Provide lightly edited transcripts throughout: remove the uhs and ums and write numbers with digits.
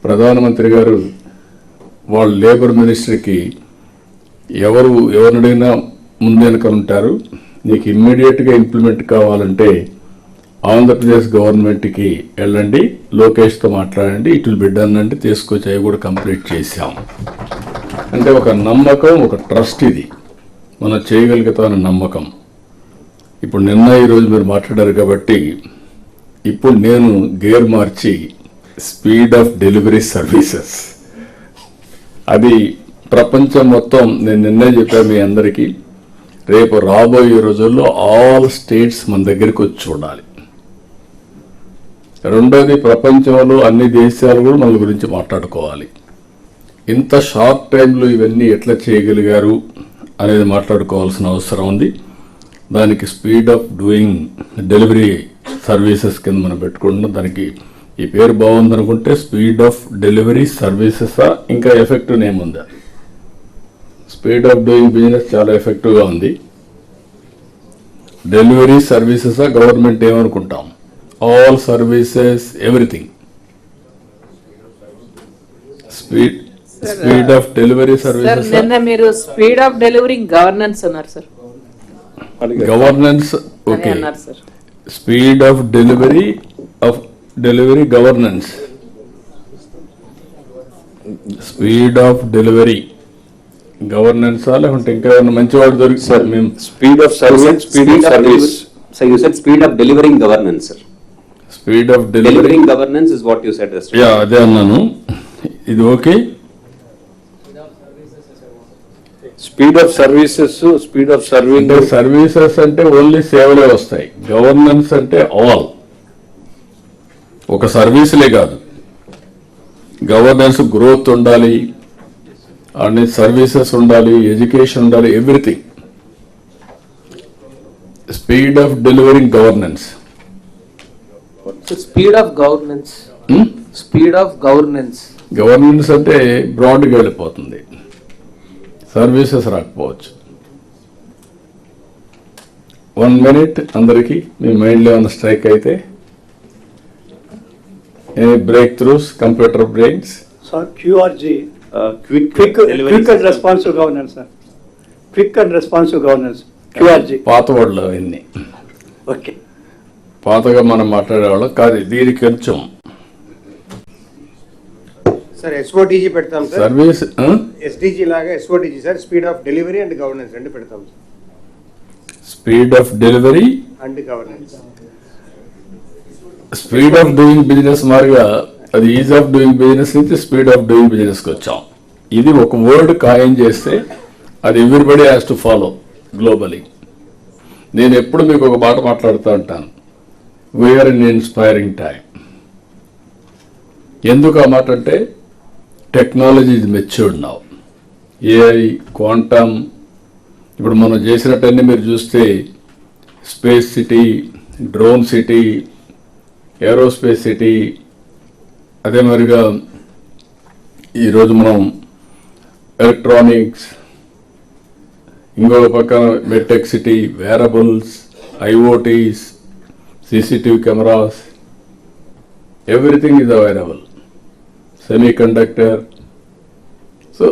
ప్రధానమంత్రి గారు వాళ్ళ లేబర్ మినిస్ట్రీకి ఎవరినైనా ముందు వెనక ఉంటారు, నీకు ఇమ్మీడియట్గా ఇంప్లిమెంట్ కావాలంటే ఆంధ్రప్రదేశ్ గవర్నమెంట్కి వెళ్ళండి, లోకేష్తో మాట్లాడండి, ఇట్ విల్ బి డన్ అంటే తీసుకొచ్చి అవి కూడా కంప్లీట్ చేశాం. అంటే ఒక నమ్మకం, ఒక ట్రస్ట్, ఇది మనం చేయగలుగుతామన్న నమ్మకం. ఇప్పుడు నిన్న ఈరోజు మీరు మాట్లాడారు కాబట్టి ఇప్పుడు నేను gear March speed of delivery services, అది ప్రపంచం మొత్తం, నేను నిన్నే చెప్పాను మీ అందరికీ, రేపు రాబోయే రోజుల్లో ఆల్ స్టేట్స్ మన దగ్గరికి వచ్చి చూడాలి. రెండోది, ప్రపంచంలో అన్ని దేశాలు కూడా మన గురించి మాట్లాడుకోవాలి. ఇంత షార్ట్ టైంలో ఇవన్నీ ఎట్లా చేయగలిగారు అనేది మాట్లాడుకోవాల్సిన అవసరం ఉంది. దానికి speed of doing delivery services కింద మనం పెట్టుకుంటున్నాం. దానికి ఈ పేరు బాగుందనుకుంటే స్పీడ్ ఆఫ్ డెలివరీ సర్వీసెస్, ఇంకా ఎఫెక్టివ్ నేమ్ ఉందా? స్పీడ్ ఆఫ్ డూయింగ్ బిజినెస్ చాలా ఎఫెక్టివ్గా ఉంది. డెలివరీ సర్వీసెస్ గవర్నమెంట్ ఏమనుకుంటాం, all services, everything. Speed of delivery services. మీరు స్పీడ్ ఆఫ్ డెలివరీ గవర్నెన్స్ అన్నారు sir. Governance, okay. Speed of delivery governance, speed of delivery governance, లేకుంటే ఇంకా ఏమైనా మంచి వాడు దొరికి సార్? మేము speed of service, speed of service. So you said speed of delivering governance, sir. Speed of delivering governance is what you said yesterday. Yeah, అదే అన్నాను. ఇది okay. Speed of services, speed of serving. Services అంటే only సేవలే వస్తాయి. Governance అంటే all, ఒక సర్వీసులే కాదు. Governance growth ఉండాలి, అన్ని సర్వీసెస్ ఉండాలి, ఎడ్యుకేషన్ ఉండాలి, everything. Speed of delivering governance. Speed of governance, speed of governance. Governance అంటే బ్రాడ్గా వెళ్ళిపోతుంది, సర్వీసెస్ రాకపోవచ్చు. 1 minute అందరికీ మీ మైండ్లో ఏమైనా స్ట్రైక్ అయితే, any break throughs, computer brains. Sir, QRG, quick and responsive governance, sir. Quick and responsive governance, QRG. పాత వర్డ్లు అవన్నీ, ఓకే. పాతగా మనం మాట్లాడేవాళ్ళం కాదు. దీనికి కొంచెం సార్ SOTG పెడతాం సార్. సర్వీస్ SDG లాగా SOTG sir, speed of delivery and governance రెండు పెడతాం sir. Speed of delivery and governance. Speed of doing business మారుగా అది ఈజ్ ఆఫ్ డూయింగ్ బిజినెస్ నుంచి స్పీడ్ ఆఫ్ డూయింగ్ బిజినెస్కి వచ్చాం. ఇది ఒక వర్డ్ ఖాయం చేస్తే అది everybody has to follow globally. నేను ఎప్పుడు మీకు ఒక మాట మాట్లాడుతూ ఉంటాను, వీఆర్ ఇన్ ఇన్స్పైరింగ్ టైం. ఎందుకు ఆ మాట అంటే, technology is matured now. AI, quantum, ఇప్పుడు మనం చేసినట్టన్నీ మీరు చూస్తే space city, drone city, aerospace city, అదే మరిగా ఈరోజు మనం ఎలక్ట్రానిక్స్, ఇంకొక పక్క medtech city, wearables, IoTs, CCTV cameras, everything is available, semiconductor. So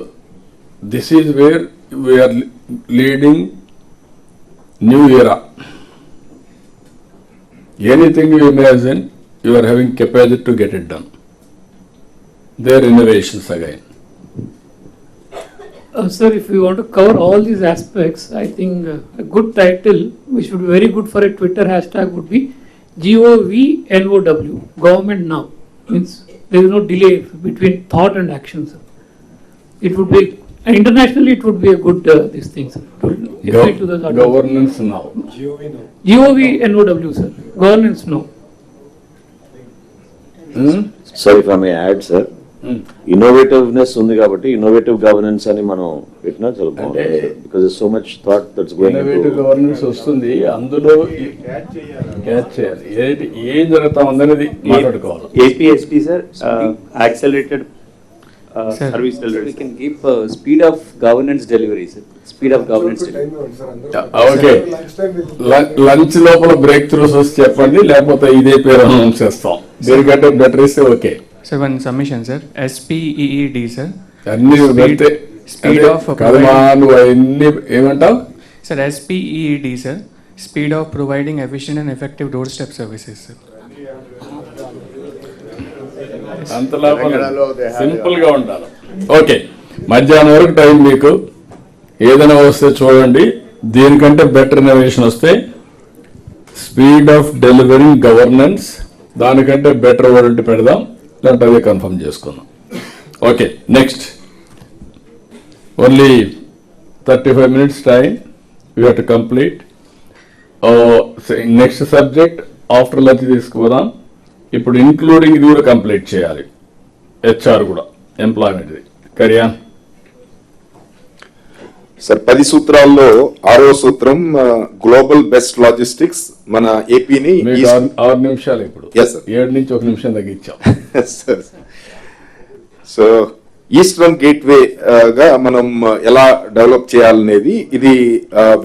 this is where we are leading new era. Anything you imagine, you are having capacity to get it done. Their innovations again. Sir, if we want to cover all these aspects, I think a good title, which would be very good for a Twitter hashtag, would be GOVNOW, Government Now. Means there is no delay between thought and action, sir. It would be, internationally it would be a good, this thing, sir. Governance now. GOVNOW, sir. Governance Now. Sir, if I may add, sir, innovativeness ఉంది కాబట్టి innovative governance అని మనం పెట్టినా చాలా బాగుంటుంది. Because so much thought that's going into innovative governance వస్తుంది. అందులో catch చేయాలి, ఏం జరుగుతా ఉందనేది మాట్లాడుకోవాలి. APSD, sir, accelerated service delivery. We can keep speed of governance delivery, sir. Speed of governance delivery. Okay, lunch లోపల బ్రేక్ త్రూస్ వస్తే చెప్పండి, లేకపోతే ఇదే పేరు అనౌన్స్ చేస్తాం. దీనికంటే బెటర్ ఇస్తే okay. Sir, one submission, sir. SPEED, sir. అన్ని పెడితే speed అదే of కదమా నువ్వు అన్ని ఏమంటావు? Sir, SPEED, sir. Speed of providing efficient and effective doorstep services, sir. అంత సింపుల్ గా ఉండాలి. ఓకే, మధ్యాహ్నం వరకు టైం మీకు, ఏదైనా వస్తే చూడండి. దీనికంటే బెటర్ ఇన్నోవేషన్ వస్తే స్పీడ్ ఆఫ్ డెలివరింగ్ గవర్నెన్స్, దానికంటే బెటర్ వర్డ్ పెడదాం, దాంట్లో అదే కన్ఫర్మ్ చేసుకుందాం. Okay, next only 35 minutes time you have to complete. Next subject after lunch తీసుకుపోదాం. ఇప్పుడు ఇంక్లూడింగ్ ఇది కూడా కంప్లీట్ చేయాలి, హెచ్ఆర్ కూడా, ఎంప్లాయ్మెంట్. కరియాన్ సార్, 10 సూత్రాల్లో 6వ సూత్రం గ్లోబల్ బెస్ట్ లాజిస్టిక్స్ మన ఏపీని 6 నిమిషాలు ఇప్పుడు. Yes, sir. 7 నుంచి 1 నిమిషం తగ్గించాం. సో ఈస్టర్న్ గేట్వే గా మనం ఎలా డెవలప్ చేయాలనేది ఇది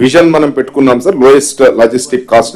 విజన్ మనం పెట్టుకున్నాం సార్. Lowest logistic cost